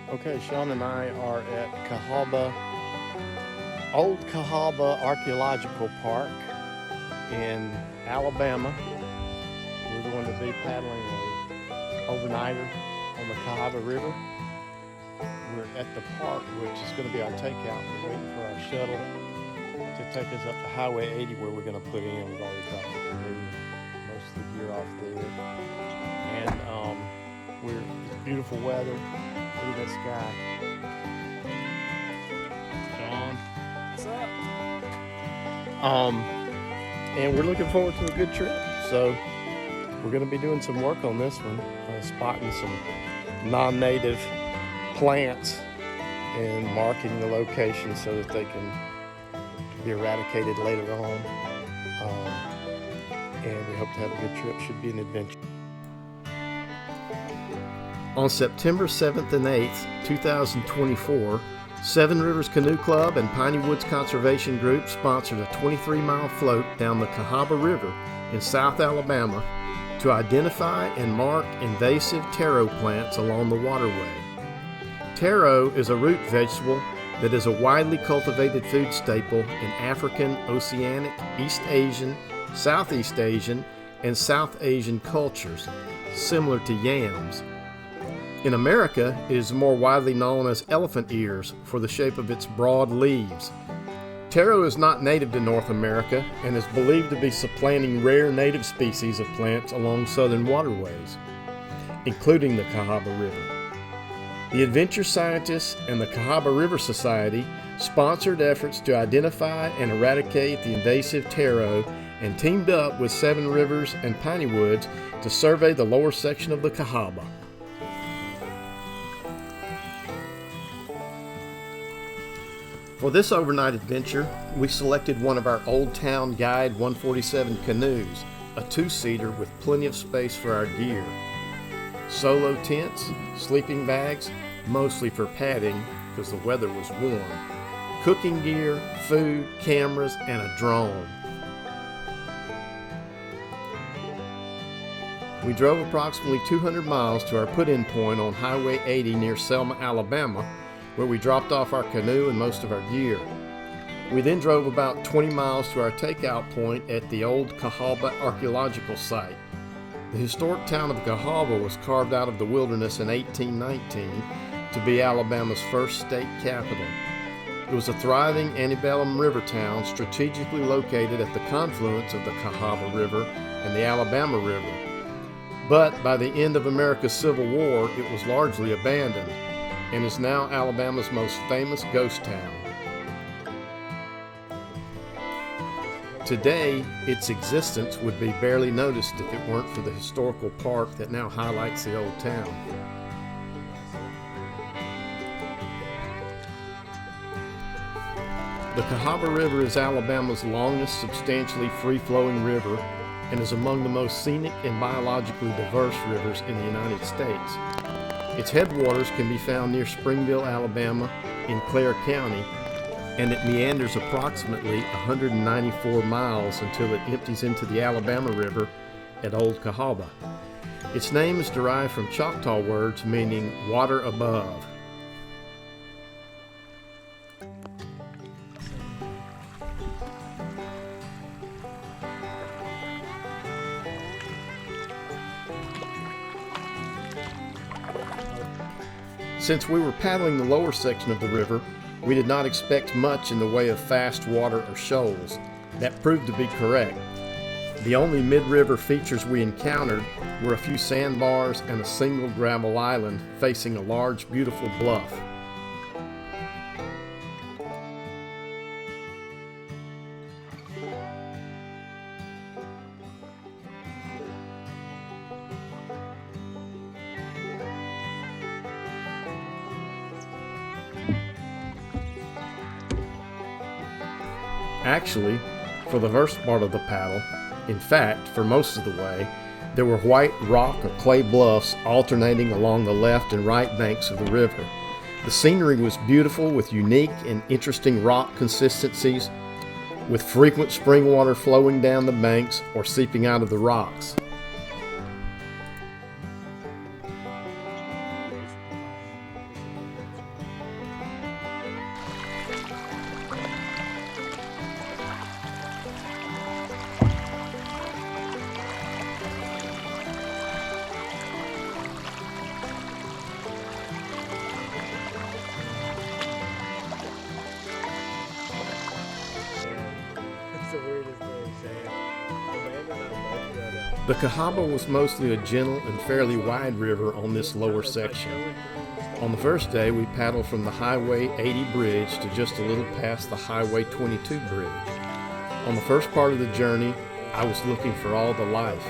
Okay, Sean and I are at Cahaba, Old Cahaba Archaeological Park in Alabama. We're going to be paddling an overnighter on the Cahaba River. We're at the park, which is going to be our takeout. We're waiting for our shuttle to take us up to Highway 80 where we're going to put in. We've already dropped the canoe, most of the gear off there. And it's beautiful weather. Look at that sky. John. What's up? And we're looking forward to a good trip. So we're going to be doing some work on this one, spotting some non-native plants and marking the location so that they can be eradicated later on. And we hope to have a good trip. Should be an adventure. On September 7th and 8th, 2024, Seven Rivers Canoe Club and Piney Woods Conservation Group sponsored a 23-mile float down the Cahaba River in South Alabama to identify and mark invasive taro plants along the waterway. Taro is a root vegetable that is a widely cultivated food staple in African, Oceanic, East Asian, Southeast Asian, and South Asian cultures, similar to yams. In America, it is more widely known as elephant ears for the shape of its broad leaves. Taro is not native to North America and is believed to be supplanting rare native species of plants along southern waterways, including the Cahaba River. The adventure scientists and the Cahaba River Society sponsored efforts to identify and eradicate the invasive taro and teamed up with Seven Rivers and Piney Woods to survey the lower section of the Cahaba. For this overnight adventure, we selected one of our Old Town Guide 147 canoes, a two-seater with plenty of space for our gear. Solo tents, sleeping bags, mostly for padding because the weather was warm, cooking gear, food, cameras, and a drone. We drove approximately 200 miles to our put-in point on Highway 80 near Selma, Alabama, where we dropped off our canoe and most of our gear. We then drove about 20 miles to our takeout point at the Old Cahaba Archaeological Site. The historic town of Cahaba was carved out of the wilderness in 1819 to be Alabama's first state capital. It was a thriving antebellum river town strategically located at the confluence of the Cahaba River and the Alabama River. But by the end of America's Civil War, it was largely abandoned and is now Alabama's most famous ghost town. Today, its existence would be barely noticed if it weren't for the historical park that now highlights the old town. The Cahaba River is Alabama's longest substantially free-flowing river and is among the most scenic and biologically diverse rivers in the United States. Its headwaters can be found near Springville, Alabama, in Clare County, and it meanders approximately 194 miles until it empties into the Alabama River at Old Cahaba. Its name is derived from Choctaw words meaning water above. Since we were paddling the lower section of the river, we did not expect much in the way of fast water or shoals. That proved to be correct. The only mid-river features we encountered were a few sandbars and a single gravel island facing a large, beautiful bluff. Actually, for the first part of the paddle, in fact, for most of the way, there were white rock or clay bluffs alternating along the left and right banks of the river. The scenery was beautiful with unique and interesting rock consistencies, with frequent spring water flowing down the banks or seeping out of the rocks. The Cahaba was mostly a gentle and fairly wide river on this lower section. On the first day, we paddled from the Highway 80 bridge to just a little past the Highway 22 bridge. On the first part of the journey, I was looking for all the life.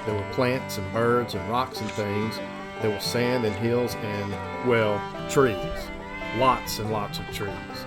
There were plants and birds and rocks and things. There was sand and hills and, well, trees. Lots and lots of trees.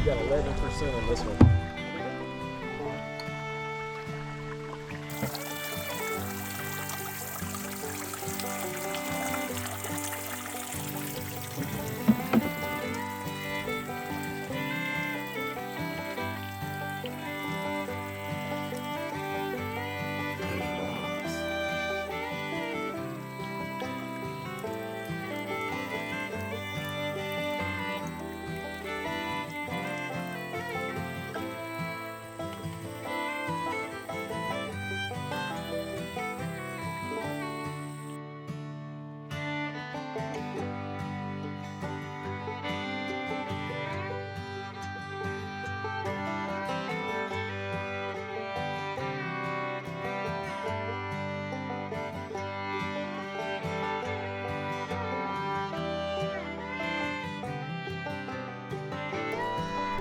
You got 11% on this one.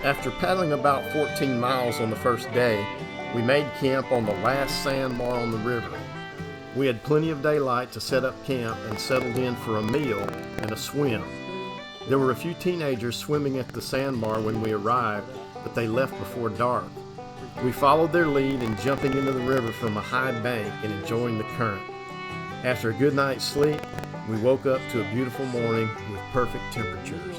After paddling about 14 miles on the first day, we made camp on the last sandbar on the river. We had plenty of daylight to set up camp and settled in for a meal and a swim. There were a few teenagers swimming at the sandbar when we arrived, but they left before dark. We followed their lead in jumping into the river from a high bank and enjoying the current. After a good night's sleep, we woke up to a beautiful morning with perfect temperatures.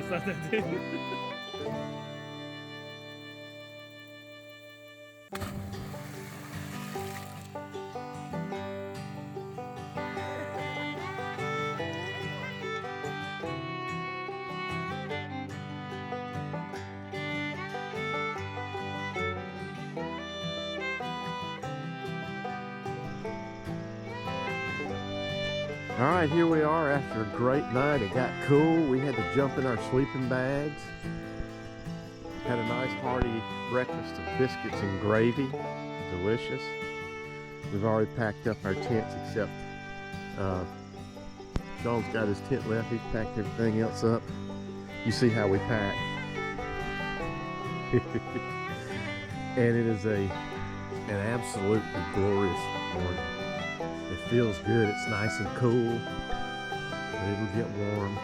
thought that did. All right, here we are after a great night. It got cool. We had to jump in our sleeping bags. Had a nice hearty breakfast of biscuits and gravy. Delicious. We've already packed up our tents except Sean's got his tent left. He's packed everything else up. You see how we pack. And it is an absolutely glorious morning. It feels good. It's nice and cool, but it'll get warm.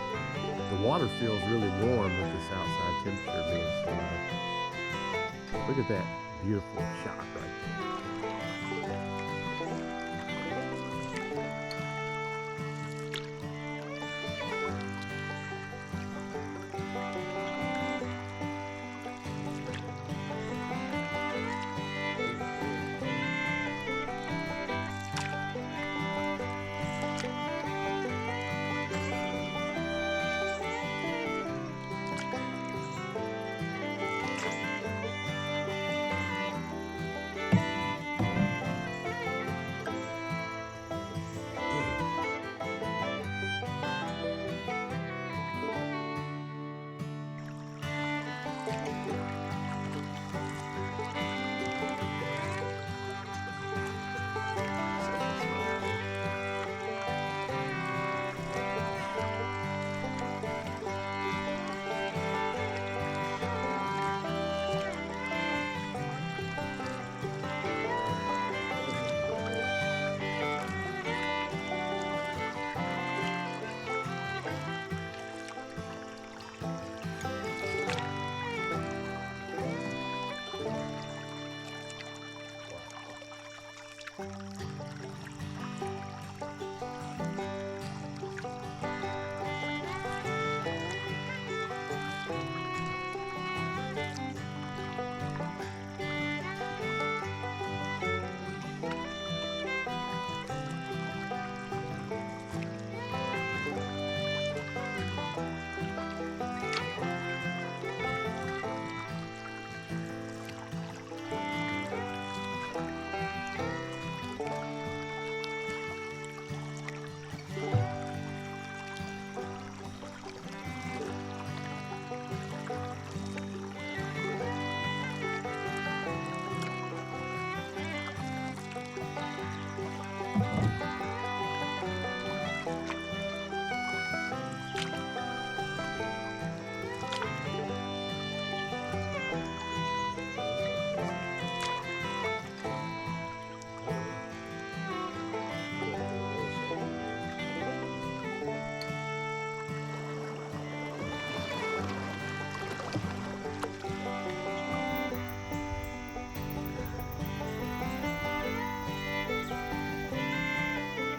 The water feels really warm with this outside temperature being so low. Look at that beautiful shot right there.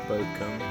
Boat coming.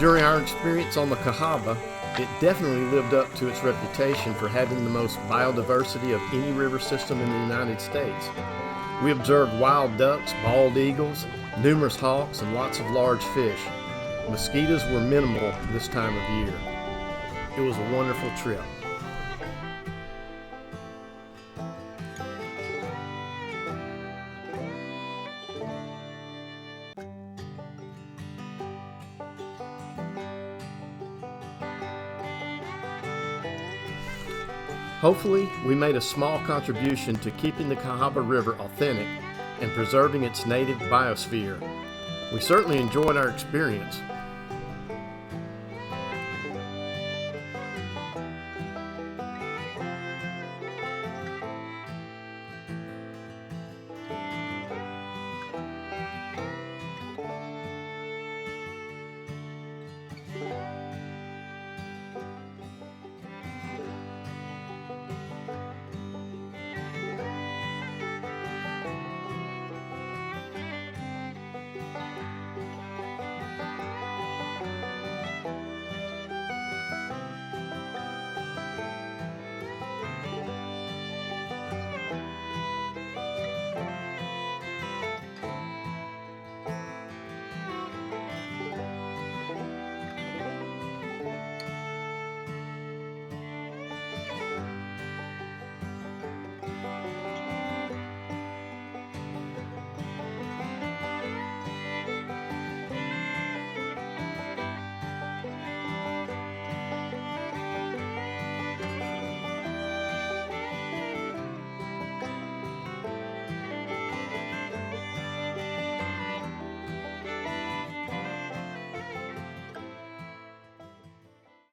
During our experience on the Cahaba, it definitely lived up to its reputation for having the most biodiversity of any river system in the United States. We observed wild ducks, bald eagles, numerous hawks, and lots of large fish. Mosquitoes were minimal this time of year. It was a wonderful trip. Hopefully, we made a small contribution to keeping the Cahaba River authentic and preserving its native biosphere. We certainly enjoyed our experience,